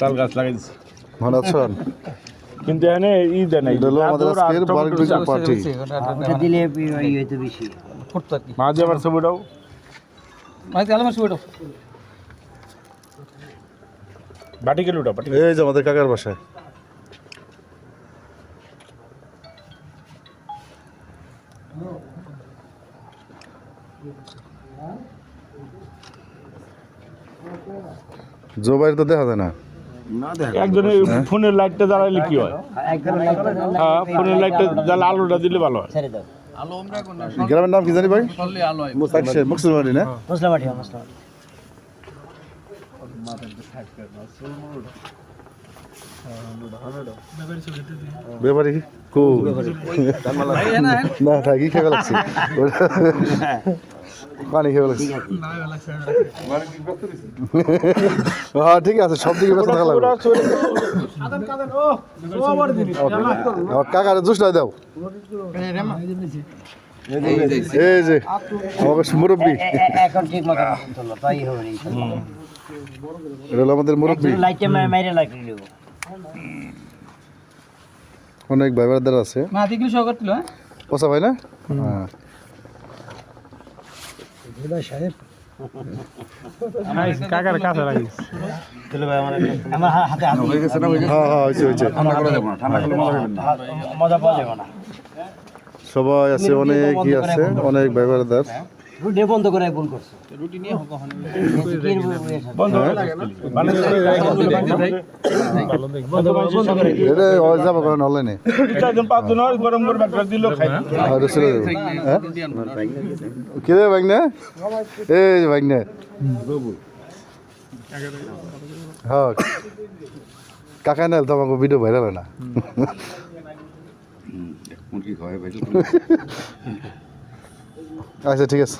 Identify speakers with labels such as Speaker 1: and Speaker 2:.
Speaker 1: তাল গাছ লাগাইছি
Speaker 2: ভালো আছেন?
Speaker 1: কিন্তু এখানে ই দেয় নাই
Speaker 2: আমাদের আজকের বাড়ির বিজয় পার্টি।
Speaker 3: ওটা দিলে এই হইতো বেশি
Speaker 4: ফুটতো আর কি
Speaker 1: মাঝে আবার ছবিটাও
Speaker 4: মাঝে আলমার শুয়ে
Speaker 1: বাটি গেল ওটা বাটি
Speaker 2: এই যে আমাদের কাকার বাসায় জোবাইর তো দেখা যায় না।
Speaker 1: একজনের ফোনের লাইটটা জ্বালাইলে কি হয়? হ্যাঁ ফোনের লাইটটা জ্বালা আলোটা দিলে ভালো হয়।
Speaker 3: ছেড়ে দাও
Speaker 2: গ্রামের নাম কি জানি ভাই? মুসলমানি না?
Speaker 3: মুসলামাটি
Speaker 2: ব্যাপারে কো না থাকি খেয়ে লাগছে পানি খেয়ে লাগছে। হ্যাঁ ঠিক আছে সব দিকে ব্যস্ত থাকা লাগবে। আমার কাকার জুস নাই দাও। এই যে আমাকে মুরব্বী,
Speaker 3: এখন ঠিক মতো চলো তাই হবে ইনশাআল্লাহ।
Speaker 2: এটা হলো আমাদের মুরব্বী।
Speaker 3: লাইটে মাইরে লাগিয়ে দেব।
Speaker 2: অনেক ভাই ব্রাদার আছে।
Speaker 4: মা দিগুলো সহ করছিল হ্যাঁ
Speaker 2: পচা ভাই না? হ্যাঁ
Speaker 1: কাকার কাছে লাগিস
Speaker 3: আমার হাতে হাত
Speaker 2: হয়ে গেছে না? হ্যাঁ হ্যাঁ হয়েছে হয়েছে।
Speaker 3: মজা পাওয়া যাবে না।
Speaker 2: সবাই আছে, অনেকই আছে, অনেক ভাই ব্রাদার।
Speaker 3: রুটি বন্ধ করে ভুল করছে।
Speaker 4: রুটি নিয়ে হোক ওখানে
Speaker 1: বন্ধ করে
Speaker 2: এটা যাব কারণ অনলাইনে
Speaker 1: চারজন পাঁচজন হয় গরম করে ব্যাগটা দিল খাই
Speaker 2: কি রে ভাই না? এই ভাই না হ্যাঁ কাকা নাল তো আমাকে ভিডিও ভাইরাল হয় না। আচ্ছা ঠিক আছে।